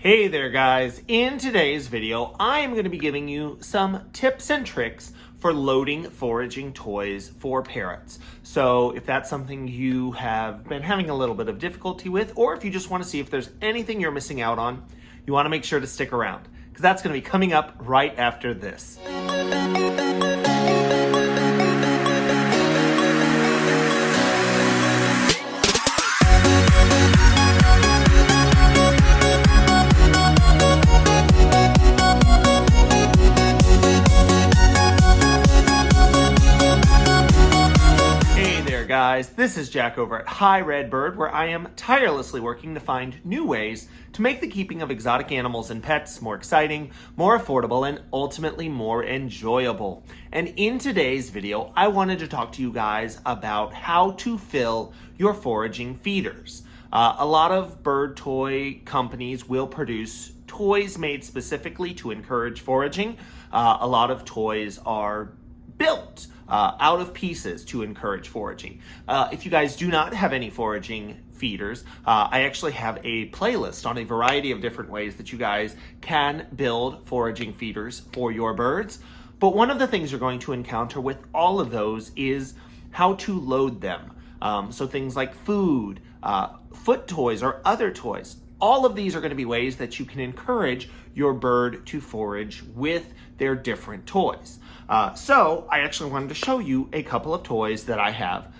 Hey there guys, in today's video I am going to be giving you some tips and tricks for loading foraging toys for parrots. So if that's something you have been having a little bit of difficulty with, or if you just want to see if there's anything you're missing out on, you want to make sure to stick around because that's going to be coming up right after this. Guys, this is Jack over at Hi Red Bird, where I am tirelessly working to find new ways to make the keeping of exotic animals and pets more exciting, more affordable, and ultimately more enjoyable. And in today's video, I wanted to talk to you guys about how to fill your foraging feeders. A lot of bird toy companies will produce toys made specifically to encourage foraging. A lot of toys are built out of pieces to encourage foraging. If you guys do not have any foraging feeders, I actually have a playlist on a variety of different ways that you guys can build foraging feeders for your birds. But one of the things you're going to encounter with all of those is how to load them. So things like food, foot toys, or other toys. All of these are going to be ways that you can encourage your bird to forage with their different toys. So I actually wanted to show you a couple of toys that I have.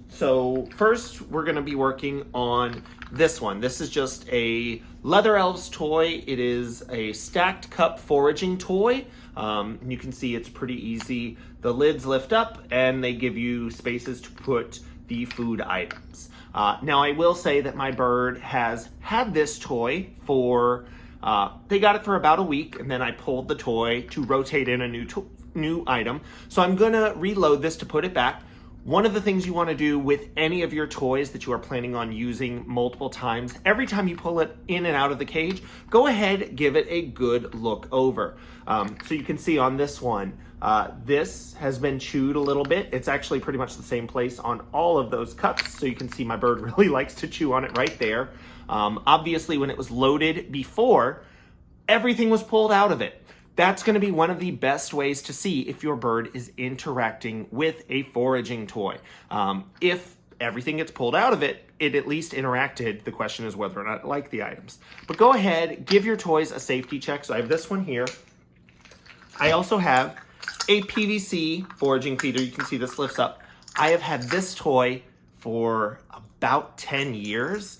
So first we're going to be working on this one. This is just a Leather Elves toy. It is a stacked cup foraging toy. You can see it's pretty easy. The lids lift up and they give you spaces to put the food items. Now I will say that my bird has had this toy for, they got it for about a week, and then I pulled the toy to rotate in a new item. So I'm gonna reload this to put it back. One of the things you wanna do with any of your toys that you are planning on using multiple times, every time you pull it in and out of the cage, go ahead, give it a good look over. So you can see on this one, this has been chewed a little bit. It's actually pretty much the same place on all of those cups. So you can see my bird really likes to chew on it right there. Obviously when it was loaded before, everything was pulled out of it. That's going to be one of the best ways to see if your bird is interacting with a foraging toy. If everything gets pulled out of it, it at least interacted. The question is whether or not it liked the items. But go ahead, give your toys a safety check. So I have this one here. I also have a PVC foraging feeder. You can see this lifts up. I have had this toy for about 10 years.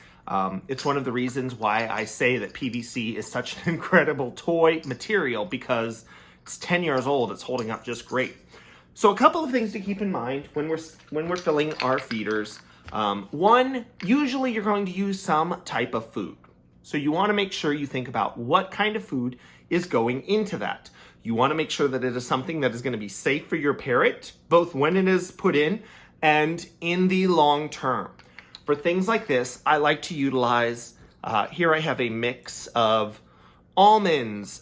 It's one of the reasons why I say that PVC is such an incredible toy material, because it's 10 years old. It's holding up just great. So a couple of things to keep in mind when we're filling our feeders. One, usually you're going to use some type of food. So you want to make sure you think about what kind of food is going into that. You want to make sure that it is something that is going to be safe for your parrot, both when it is put in and in the long term. For things like this, I like to utilize, here I have a mix of almonds,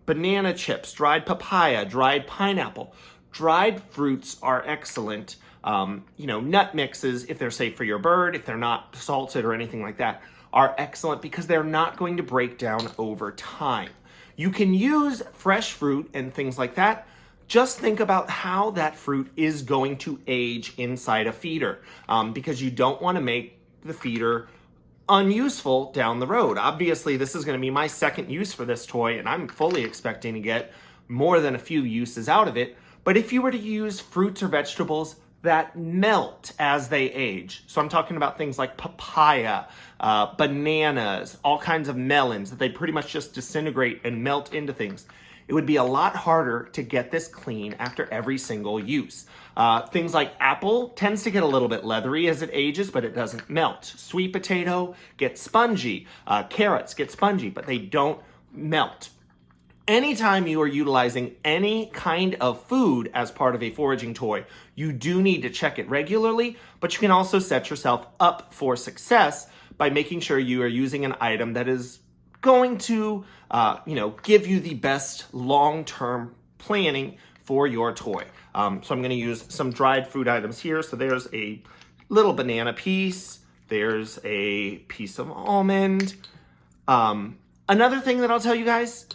banana chips, dried papaya, dried pineapple. Dried fruits are excellent. Nut mixes, if they're safe for your bird, if they're not salted or anything like that, are excellent because they're not going to break down over time. You can use fresh fruit and things like that. Just think about how that fruit is going to age inside a feeder, because you don't want to make the feeder unuseful down the road. Obviously, this is going to be my second use for this toy, and I'm fully expecting to get more than a few uses out of it. But if you were to use fruits or vegetables that melt as they age, so I'm talking about things like papaya, bananas, all kinds of melons, that they pretty much just disintegrate and melt into things, it would be a lot harder to get this clean after every single use. Things like apple tends to get a little bit leathery as it ages, but it doesn't melt. Sweet potato gets spongy. Carrots get spongy, but they don't melt. Anytime you are utilizing any kind of food as part of a foraging toy, you do need to check it regularly, but you can also set yourself up for success by making sure you are using an item that is going to give you the best long-term planning for your toy. So I'm going to use some dried food items here. So there's a little banana piece. There's a piece of almond. Another thing that I'll tell you guys,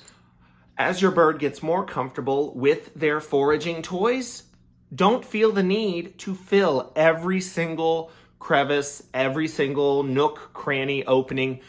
as your bird gets more comfortable with their foraging toys, don't feel the need to fill every single crevice, every single nook, cranny, opening.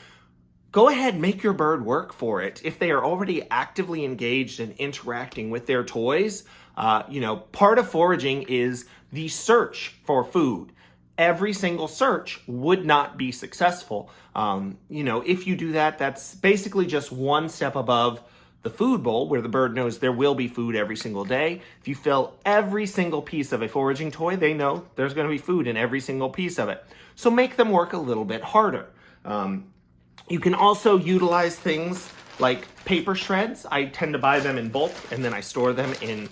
Go ahead, make your bird work for it. If they are already actively engaged and interacting with their toys, part of foraging is the search for food. Every single search would not be successful. If you do that, that's basically just one step above the food bowl, where the bird knows there will be food every single day. If you fill every single piece of a foraging toy, they know there's going to be food in every single piece of it. So make them work a little bit harder. You can also utilize things like paper shreds. I tend to buy them in bulk, and then I store them in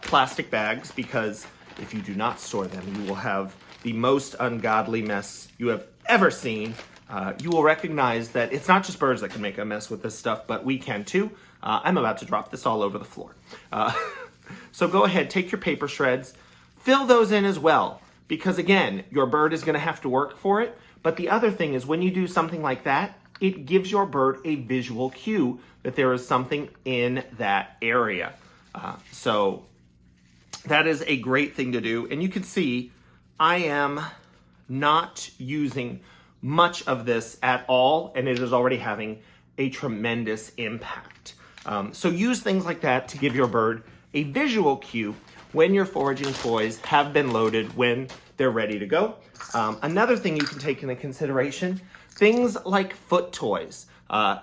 plastic bags, because if you do not store them, you will have the most ungodly mess you have ever seen. You will recognize that it's not just birds that can make a mess with this stuff, but we can too. I'm about to drop this all over the floor. So go ahead, take your paper shreds, fill those in as well, because again, your bird is going to have to work for it. But the other thing is, when you do something like that, it gives your bird a visual cue that there is something in that area. So that is a great thing to do. And you can see I am not using much of this at all, and it is already having a tremendous impact. So use things like that to give your bird a visual cue when your foraging toys have been loaded, when they're ready to go. Another thing you can take into consideration, things like foot toys.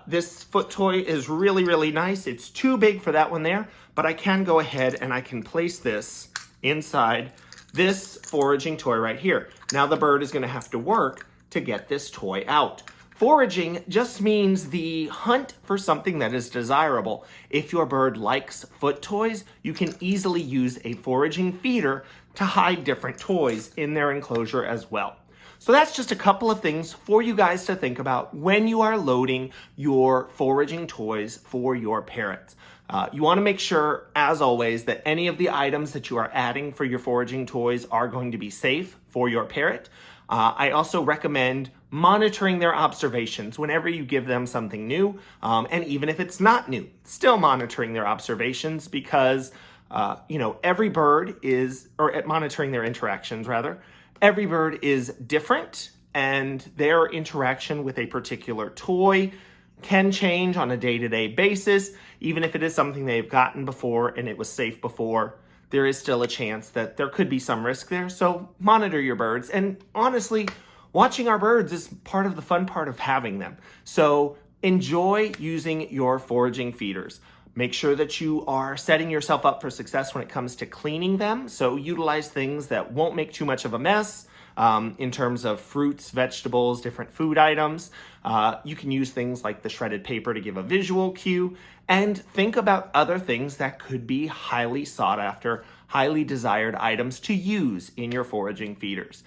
This foot toy is really, really nice. It's too big for that one there, but I can go ahead and I can place this inside this foraging toy right here. Now the bird is going to have to work to get this toy out. Foraging just means the hunt for something that is desirable. If your bird likes foot toys, you can easily use a foraging feeder to hide different toys in their enclosure as well. So that's just a couple of things for you guys to think about when you are loading your foraging toys for your parrots. You want to make sure, as always, that any of the items that you are adding for your foraging toys are going to be safe for your parrot. I also recommend monitoring their observations whenever you give them something new, and even if it's not new, still monitoring their observations, because every bird is, or monitoring their interactions rather, every bird is different, and their interaction with a particular toy can change on a day-to-day basis. Even if it is something they've gotten before and it was safe before, there is still a chance that there could be some risk there. So monitor your birds. And honestly, watching our birds is part of the fun part of having them. So enjoy using your foraging feeders. Make sure that you are setting yourself up for success when it comes to cleaning them. So utilize things that won't make too much of a mess. In terms of fruits, vegetables, different food items. You can use things like the shredded paper to give a visual cue, and think about other things that could be highly sought after, highly desired items to use in your foraging feeders.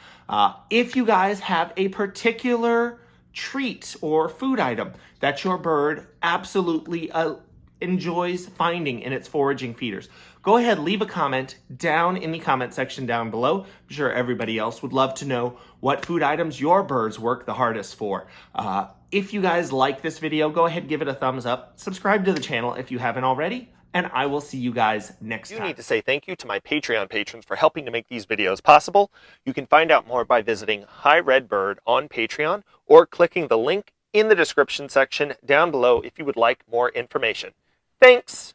If you guys have a particular treat or food item that your bird absolutely enjoys finding in its foraging feeders, go ahead, leave a comment down in the comment section down below. I'm sure everybody else would love to know what food items your birds work the hardest for. If you guys like this video, go ahead, give it a thumbs up. Subscribe to the channel if you haven't already, and I will see you guys next time. I need to say thank you to my Patreon patrons for helping to make these videos possible. You can find out more by visiting Hi Red Bird on Patreon, or clicking the link in the description section down below if you would like more information. Thanks!